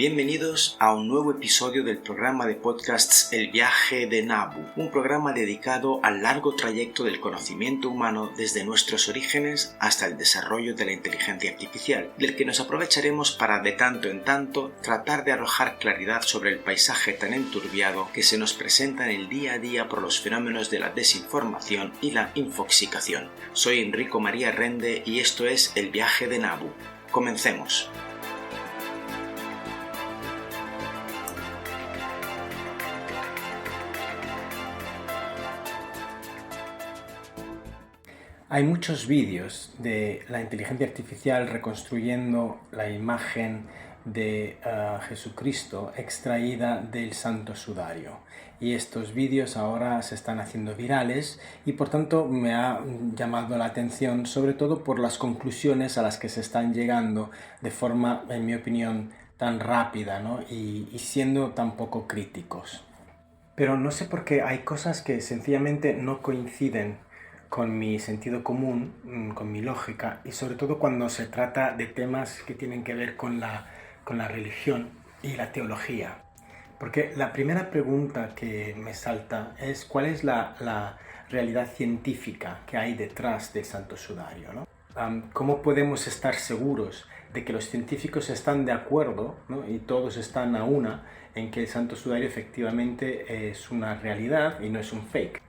Bienvenidos a un nuevo episodio del programa de podcasts El viaje de Nabu, un programa dedicado al largo trayecto del conocimiento humano desde nuestros orígenes hasta el desarrollo de la inteligencia artificial, del que nos aprovecharemos para de tanto en tanto tratar de arrojar claridad sobre el paisaje tan enturbiado que se nos presenta en el día a día por los fenómenos de la desinformación y la infoxicación. Soy Enrico María Rende y esto es El viaje de Nabu. Comencemos. Hay muchos vídeos de la inteligencia artificial reconstruyendo la imagen de Jesucristo extraída del Santo Sudario. Y estos vídeos ahora se están haciendo virales y por tanto me ha llamado la atención sobre todo por las conclusiones a las que se están llegando de forma, en mi opinión, tan rápida, ¿no? y siendo tan poco críticos. Pero no sé por qué hay cosas que sencillamente no coinciden con mi sentido común, con mi lógica, y sobre todo cuando se trata de temas que tienen que ver con la religión y la teología. Porque la primera pregunta que me salta es ¿cuál es la realidad científica que hay detrás del Santo Sudario, ¿no? ¿Cómo podemos estar seguros de que los científicos están de acuerdo, ¿no? Y todos están a una en que el Santo Sudario efectivamente es una realidad y no es un fake?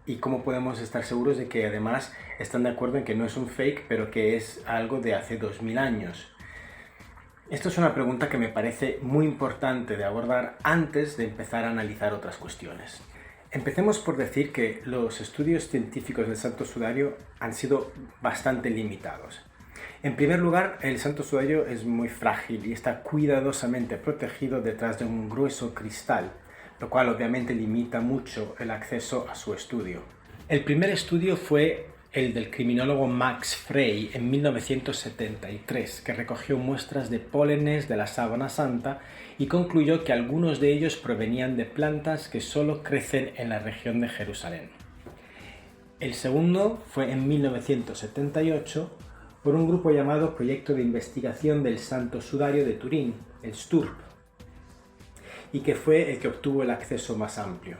¿Y cómo podemos estar seguros de que además están de acuerdo en que no es un fake, pero que es algo de hace 2000 años? Esto es una pregunta que me parece muy importante de abordar antes de empezar a analizar otras cuestiones. Empecemos por decir que los estudios científicos del Santo Sudario han sido bastante limitados. En primer lugar, el Santo Sudario es muy frágil y está cuidadosamente protegido detrás de un grueso cristal, lo cual obviamente limita mucho el acceso a su estudio. El primer estudio fue el del criminólogo Max Frey en 1973, que recogió muestras de pólenes de la sábana santa y concluyó que algunos de ellos provenían de plantas que solo crecen en la región de Jerusalén. El segundo fue en 1978 por un grupo llamado Proyecto de Investigación del Santo Sudario de Turín, el STURP, y que fue el que obtuvo el acceso más amplio.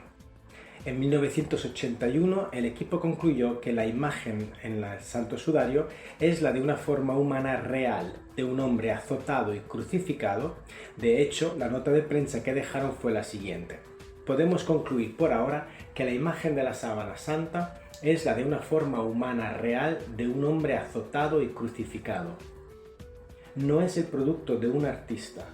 En 1981 el equipo concluyó que la imagen en el Santo Sudario es la de una forma humana real, de un hombre azotado y crucificado. De hecho, la nota de prensa que dejaron fue la siguiente: podemos concluir por ahora que la imagen de la sábana santa es la de una forma humana real de un hombre azotado y crucificado. No es el producto de un artista.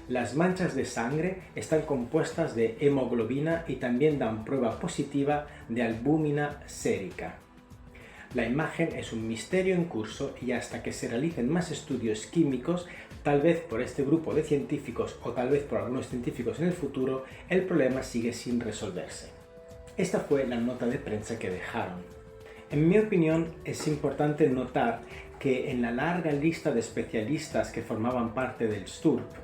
Las manchas de sangre están compuestas de hemoglobina y también dan prueba positiva de albúmina sérica. La imagen es un misterio en curso y hasta que se realicen más estudios químicos, tal vez por este grupo de científicos o tal vez por algunos científicos en el futuro, el problema sigue sin resolverse. Esta fue la nota de prensa que dejaron. En mi opinión, es importante notar que en la larga lista de especialistas que formaban parte del STURP,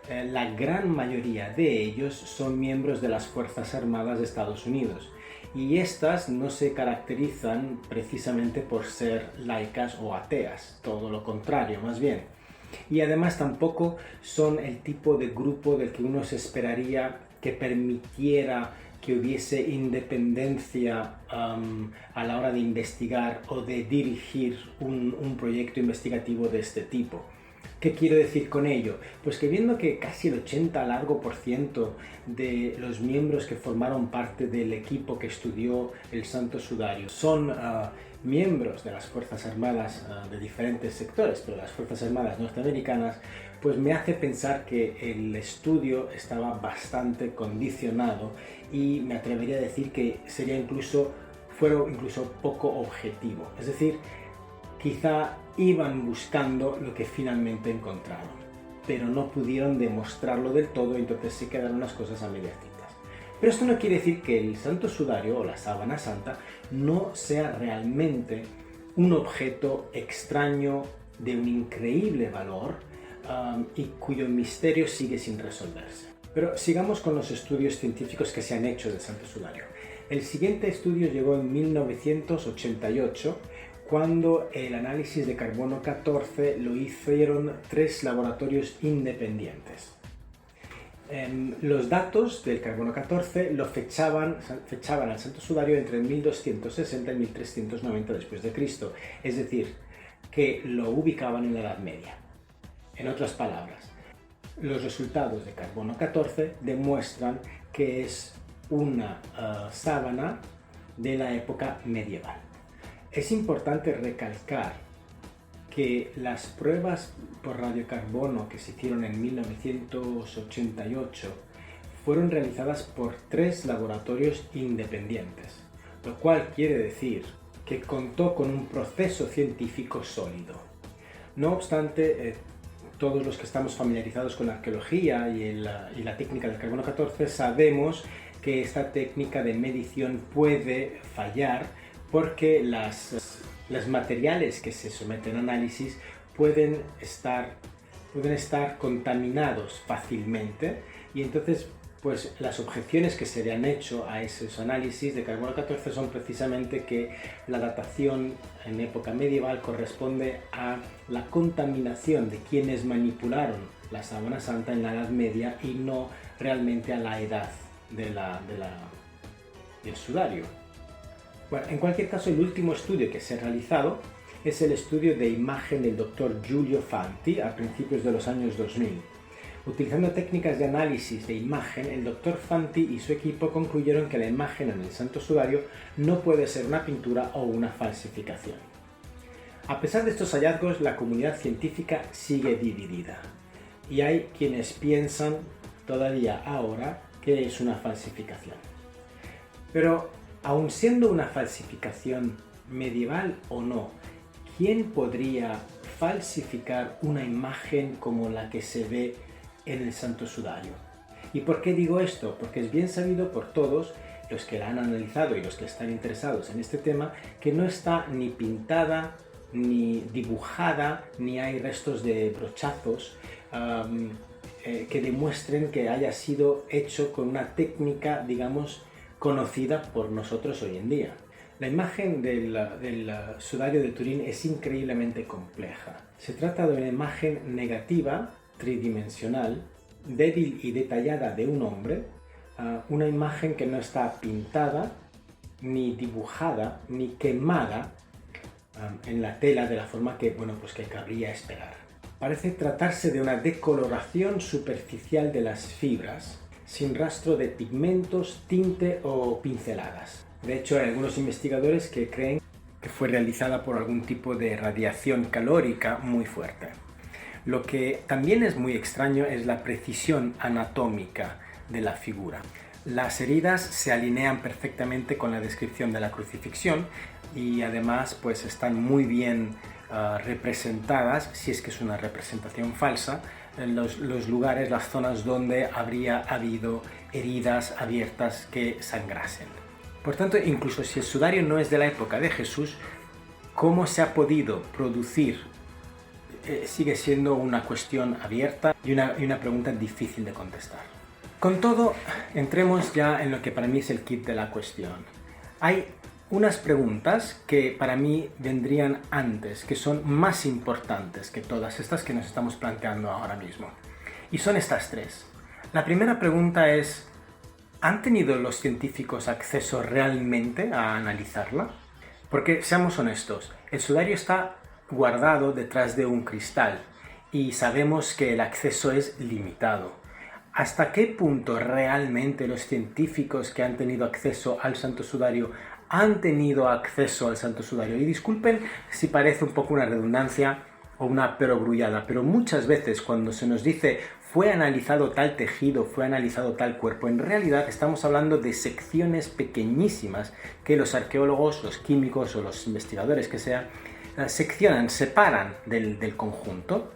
la gran mayoría de ellos son miembros de las Fuerzas Armadas de Estados Unidos y estas no se caracterizan precisamente por ser laicas o ateas, todo lo contrario más bien. Y además tampoco son el tipo de grupo del que uno se esperaría que permitiera que hubiese independencia a la hora de investigar o de dirigir un proyecto investigativo de este tipo. ¿Qué quiero decir con ello? Pues que viendo que casi el 80% de los miembros que formaron parte del equipo que estudió el Santo Sudario son miembros de las Fuerzas Armadas de diferentes sectores, pero las Fuerzas Armadas norteamericanas, pues me hace pensar que el estudio estaba bastante condicionado y me atrevería a decir que fueron incluso poco objetivo. Es decir, quizá iban buscando lo que finalmente encontraron, pero no pudieron demostrarlo del todo y entonces se quedaron las cosas a medias tintas. Pero esto no quiere decir que el Santo Sudario o la sábana santa no sea realmente un objeto extraño de un increíble valor y cuyo misterio sigue sin resolverse. Pero sigamos con los estudios científicos que se han hecho del Santo Sudario. El siguiente estudio llegó en 1988 cuando el análisis de carbono 14 lo hicieron 3 laboratorios independientes. Los datos del carbono 14 lo fechaban al Santo Sudario entre 1260 y 1390 después de Cristo, es decir, que lo ubicaban en la Edad Media. En otras palabras, los resultados de carbono 14 demuestran que es una sábana de la época medieval. Es importante recalcar que las pruebas por radiocarbono que se hicieron en 1988 fueron realizadas por 3 laboratorios independientes, lo cual quiere decir que contó con un proceso científico sólido. No obstante, todos los que estamos familiarizados con la arqueología y la técnica del carbono 14 sabemos que esta técnica de medición puede fallar porque los materiales que se someten a análisis pueden estar contaminados fácilmente, y entonces pues las objeciones que se le han hecho a esos análisis de carbono 14 son precisamente que la datación en época medieval corresponde a la contaminación de quienes manipularon la sábana santa en la Edad Media y no realmente a la edad del sudario. Bueno, en cualquier caso, el último estudio que se ha realizado es el estudio de imagen del doctor Giulio Fanti a principios de los años 2000. Utilizando técnicas de análisis de imagen, el doctor Fanti y su equipo concluyeron que la imagen en el Santo Sudario no puede ser una pintura o una falsificación. A pesar de estos hallazgos, la comunidad científica sigue dividida y hay quienes piensan todavía ahora que es una falsificación. Pero, aun siendo una falsificación medieval o no, ¿quién podría falsificar una imagen como la que se ve en el Santo Sudario? ¿Y por qué digo esto? Porque es bien sabido por todos los que la han analizado y los que están interesados en este tema que no está ni pintada, ni dibujada, ni hay restos de brochazos que demuestren que haya sido hecho con una técnica, digamos, conocida por nosotros hoy en día. La imagen del sudario de Turín es increíblemente compleja. Se trata de una imagen negativa, tridimensional, débil y detallada de un hombre, una imagen que no está pintada, ni dibujada, ni quemada en la tela de la forma que cabría esperar. Parece tratarse de una decoloración superficial de las fibras, sin rastro de pigmentos, tinte o pinceladas. De hecho, hay algunos investigadores que creen que fue realizada por algún tipo de radiación calórica muy fuerte. Lo que también es muy extraño es la precisión anatómica de la figura. Las heridas se alinean perfectamente con la descripción de la crucifixión y además pues están muy bien representadas, si es que es una representación falsa, en los lugares, las zonas donde habría habido heridas abiertas que sangrasen. Por tanto, incluso si el sudario no es de la época de Jesús, ¿cómo se ha podido producir? Sigue siendo una cuestión abierta y una pregunta difícil de contestar. Con todo, entremos ya en lo que para mí es el kit de la cuestión. Hay unas preguntas que para mí vendrían antes, que son más importantes que todas estas que nos estamos planteando ahora mismo. Y son estas 3. La primera pregunta es, ¿han tenido los científicos acceso realmente a analizarla? Porque, seamos honestos, el sudario está guardado detrás de un cristal y sabemos que el acceso es limitado. ¿Hasta qué punto realmente los científicos que han tenido acceso al Santo Sudario han tenido acceso al Santo Sudario? Y disculpen si parece un poco una redundancia o una perogrullada, pero muchas veces cuando se nos dice fue analizado tal tejido, fue analizado tal cuerpo, en realidad estamos hablando de secciones pequeñísimas que los arqueólogos, los químicos o los investigadores que sea, seccionan, separan del conjunto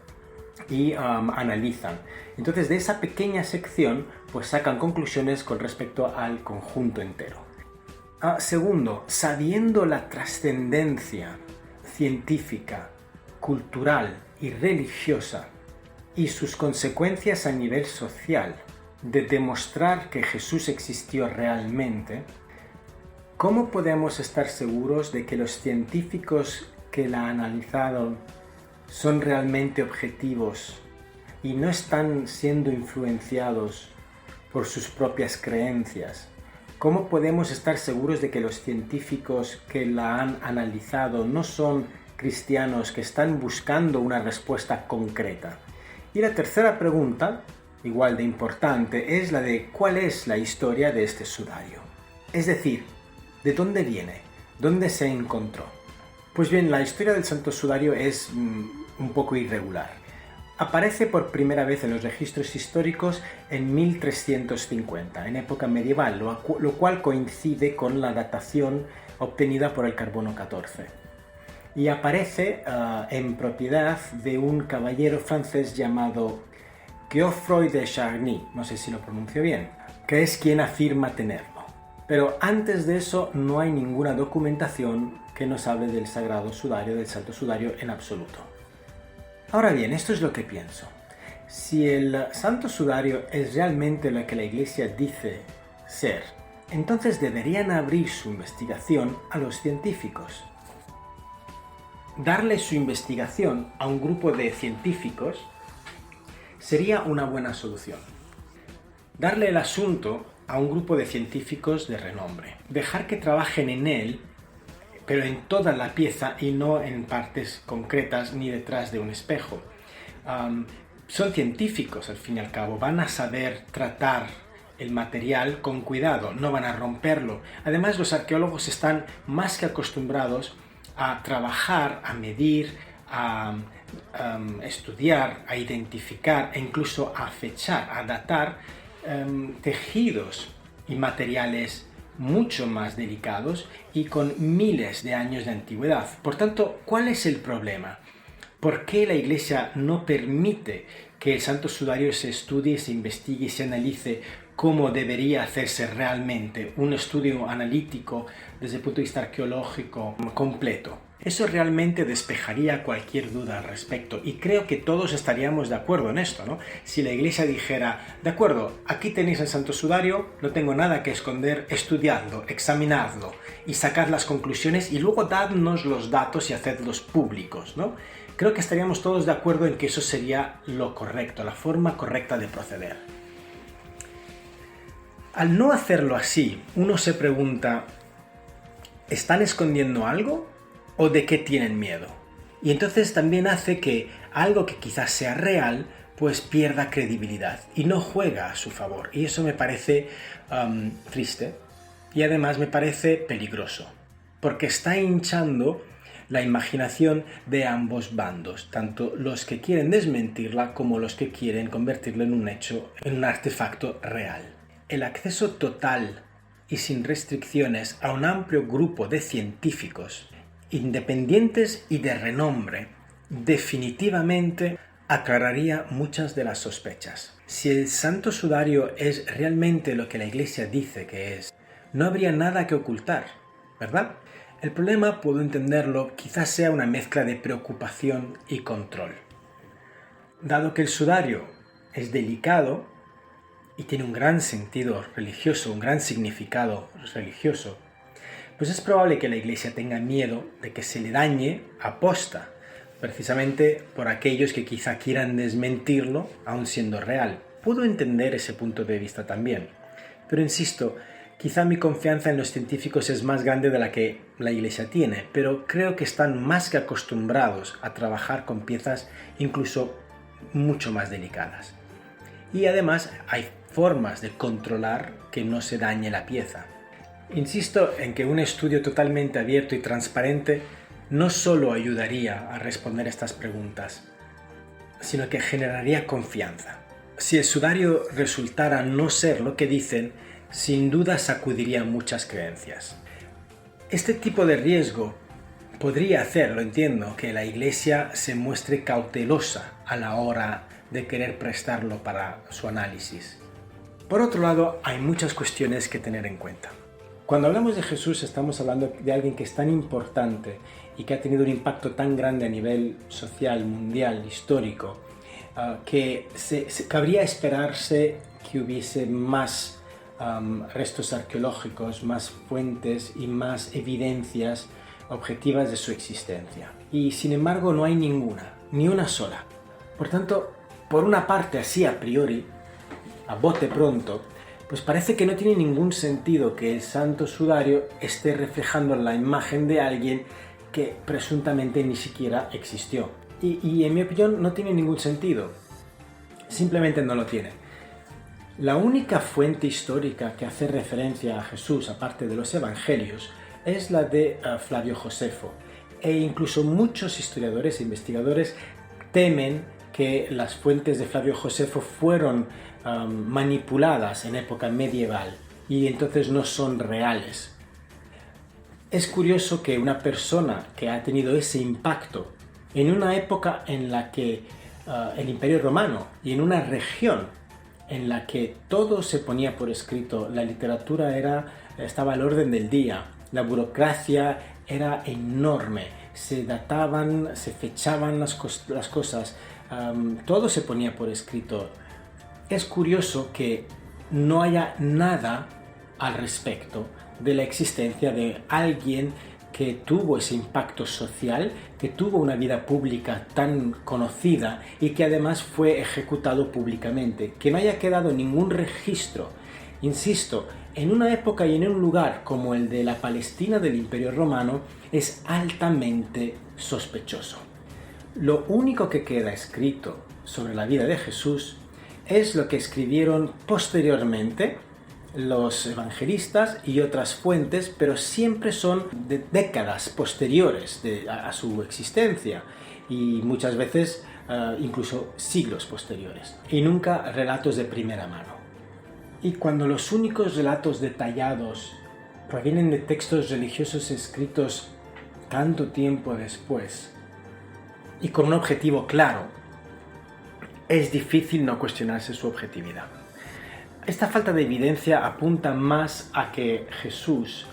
y analizan. Entonces de esa pequeña sección pues sacan conclusiones con respecto al conjunto entero. Segundo, sabiendo la trascendencia científica, cultural y religiosa y sus consecuencias a nivel social de demostrar que Jesús existió realmente, ¿cómo podemos estar seguros de que los científicos que la analizaron son realmente objetivos y no están siendo influenciados por sus propias creencias? ¿Cómo podemos estar seguros de que los científicos que la han analizado no son cristianos que están buscando una respuesta concreta? Y la tercera pregunta, igual de importante, es la de ¿cuál es la historia de este sudario? Es decir, ¿de dónde viene? ¿Dónde se encontró? Pues bien, la historia del Santo Sudario es un poco irregular. Aparece por primera vez en los registros históricos en 1350, en época medieval, lo cual coincide con la datación obtenida por el carbono 14. Y aparece en propiedad de un caballero francés llamado Geoffroy de Charny, no sé si lo pronuncio bien, que es quien afirma tenerlo. Pero antes de eso no hay ninguna documentación que nos hable del Sagrado Sudario, del Santo Sudario en absoluto. Ahora bien, esto es lo que pienso. Si el Santo Sudario es realmente lo que la Iglesia dice ser, entonces deberían abrir su investigación a los científicos. Darle su investigación a un grupo de científicos sería una buena solución. Darle el asunto a un grupo de científicos de renombre. Dejar que trabajen en él, pero en toda la pieza y no en partes concretas ni detrás de un espejo. Son científicos, al fin y al cabo, van a saber tratar el material con cuidado, no van a romperlo. Además, los arqueólogos están más que acostumbrados a trabajar, a medir, a estudiar, a identificar e incluso a fechar, a datar tejidos y materiales mucho más delicados y con miles de años de antigüedad. Por tanto, ¿cuál es el problema? ¿Por qué la Iglesia no permite que el Santo Sudario se estudie, se investigue y se analice cómo debería hacerse realmente un estudio analítico desde el punto de vista arqueológico completo? Eso realmente despejaría cualquier duda al respecto y creo que todos estaríamos de acuerdo en esto, ¿no? Si la Iglesia dijera, de acuerdo, aquí tenéis el Santo Sudario, no tengo nada que esconder, estudiadlo, examinadlo y sacad las conclusiones y luego dadnos los datos y hacedlos públicos, ¿no? Creo que estaríamos todos de acuerdo en que eso sería lo correcto, la forma correcta de proceder. Al no hacerlo así, uno se pregunta, ¿están escondiendo algo? ¿O de qué tienen miedo? Y entonces también hace que algo que quizás sea real, pues pierda credibilidad y no juega a su favor. Y eso me parece triste y además me parece peligroso, porque está hinchando la imaginación de ambos bandos, tanto los que quieren desmentirla como los que quieren convertirla en un hecho, en un artefacto real. El acceso total y sin restricciones a un amplio grupo de científicos independientes y de renombre, definitivamente aclararía muchas de las sospechas. Si el Santo Sudario es realmente lo que la Iglesia dice que es, no habría nada que ocultar, ¿verdad? El problema, puedo entenderlo, quizás sea una mezcla de preocupación y control. Dado que el sudario es delicado y tiene un gran sentido religioso, un gran significado religioso, pues es probable que la Iglesia tenga miedo de que se le dañe aposta, precisamente por aquellos que quizá quieran desmentirlo aun siendo real. Puedo entender ese punto de vista también, pero insisto, quizá mi confianza en los científicos es más grande de la que la Iglesia tiene, pero creo que están más que acostumbrados a trabajar con piezas incluso mucho más delicadas. Y además hay formas de controlar que no se dañe la pieza. Insisto en que un estudio totalmente abierto y transparente no solo ayudaría a responder estas preguntas, sino que generaría confianza. Si el sudario resultara no ser lo que dicen, sin duda sacudiría muchas creencias. Este tipo de riesgo podría hacer, lo entiendo, que la Iglesia se muestre cautelosa a la hora de querer prestarlo para su análisis. Por otro lado, hay muchas cuestiones que tener en cuenta. Cuando hablamos de Jesús estamos hablando de alguien que es tan importante y que ha tenido un impacto tan grande a nivel social, mundial, histórico, que cabría esperarse que hubiese más restos arqueológicos, más fuentes y más evidencias objetivas de su existencia. Y sin embargo no hay ninguna, ni una sola. Por tanto, por una parte así a priori, a bote pronto, pues parece que no tiene ningún sentido que el Santo Sudario esté reflejando la imagen de alguien que presuntamente ni siquiera existió. Y en mi opinión no tiene ningún sentido. Simplemente no lo tiene. La única fuente histórica que hace referencia a Jesús, aparte de los evangelios, es la de Flavio Josefo. E incluso muchos historiadores e investigadores temen que las fuentes de Flavio Josefo fueron manipuladas en época medieval y entonces no son reales. Es curioso que una persona que ha tenido ese impacto en una época en la que el Imperio Romano y en una región en la que todo se ponía por escrito, la literatura estaba al orden del día, la burocracia era enorme, se databan, se fechaban las cosas, todo se ponía por escrito. Es curioso que no haya nada al respecto de la existencia de alguien que tuvo ese impacto social, que tuvo una vida pública tan conocida y que además fue ejecutado públicamente, que no haya quedado ningún registro. Insisto, en una época y en un lugar como el de la Palestina del Imperio Romano es altamente sospechoso. Lo único que queda escrito sobre la vida de Jesús es lo que escribieron posteriormente los evangelistas y otras fuentes, pero siempre son de décadas posteriores a su existencia y muchas veces incluso siglos posteriores, y nunca relatos de primera mano. Y cuando los únicos relatos detallados provienen de textos religiosos escritos tanto tiempo después y con un objetivo claro, es difícil no cuestionarse su objetividad. Esta falta de evidencia apunta más a que Jesús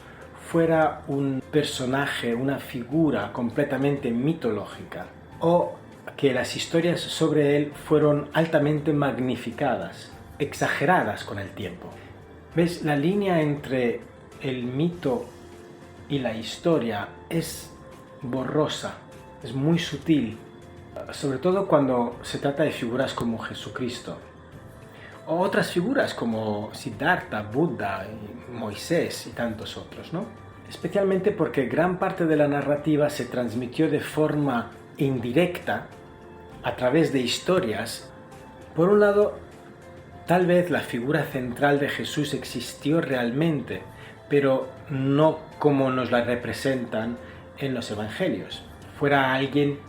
fuera un personaje, una figura completamente mitológica, o que las historias sobre él fueron altamente magnificadas, exageradas con el tiempo. ¿Ves? La línea entre el mito y la historia es borrosa, es muy sutil, sobre todo cuando se trata de figuras como Jesucristo. O otras figuras como Siddhartha, Buda, Moisés y tantos otros, ¿no? Especialmente porque gran parte de la narrativa se transmitió de forma indirecta a través de historias. Por un lado, tal vez la figura central de Jesús existió realmente, pero no como nos la representan en los evangelios. Fuera alguien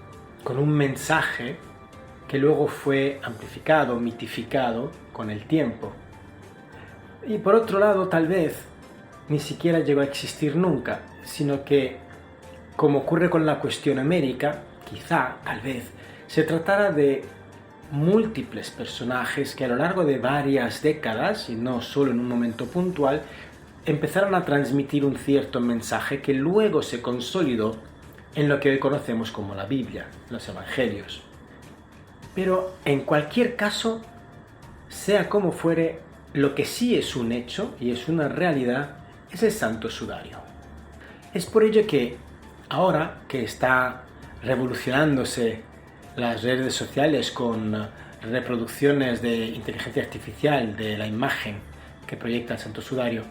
con un mensaje que luego fue amplificado, mitificado con el tiempo. Y por otro lado, tal vez ni siquiera llegó a existir nunca, sino que, como ocurre con la cuestión América, quizá, tal vez, se tratara de múltiples personajes que a lo largo de varias décadas, y no solo en un momento puntual, empezaron a transmitir un cierto mensaje que luego se consolidó en lo que hoy conocemos como la Biblia, los Evangelios. Pero en cualquier caso, sea como fuere, lo que sí es un hecho y es una realidad es el Santo Sudario. Es por ello que ahora que está revolucionándose las redes sociales con reproducciones de inteligencia artificial de la imagen que proyecta el Santo Sudario,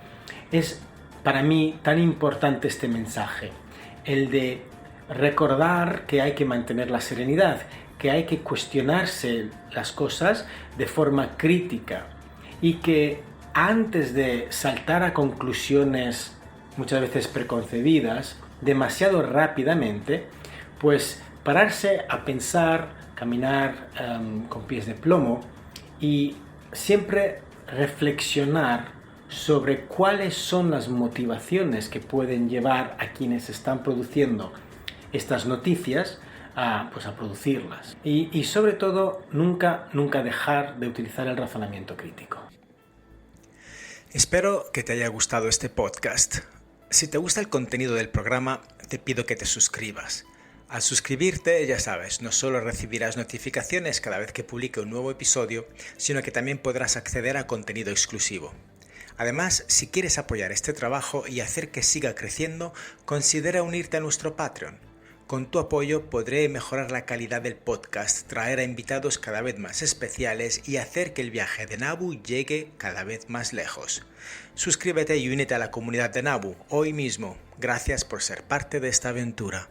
es para mí tan importante este mensaje, el de recordar que hay que mantener la serenidad, que hay que cuestionarse las cosas de forma crítica y que antes de saltar a conclusiones muchas veces preconcebidas demasiado rápidamente, pues pararse a pensar, caminar con pies de plomo y siempre reflexionar sobre cuáles son las motivaciones que pueden llevar a quienes están produciendo estas noticias a producirlas. Y sobre todo, nunca dejar de utilizar el razonamiento crítico. Espero que te haya gustado este podcast. Si te gusta el contenido del programa, te pido que te suscribas. Al suscribirte, ya sabes, no solo recibirás notificaciones cada vez que publique un nuevo episodio, sino que también podrás acceder a contenido exclusivo. Además, si quieres apoyar este trabajo y hacer que siga creciendo, considera unirte a nuestro Patreon. Con tu apoyo podré mejorar la calidad del podcast, traer a invitados cada vez más especiales y hacer que el viaje de Nabu llegue cada vez más lejos. Suscríbete y únete a la comunidad de Nabu hoy mismo. Gracias por ser parte de esta aventura.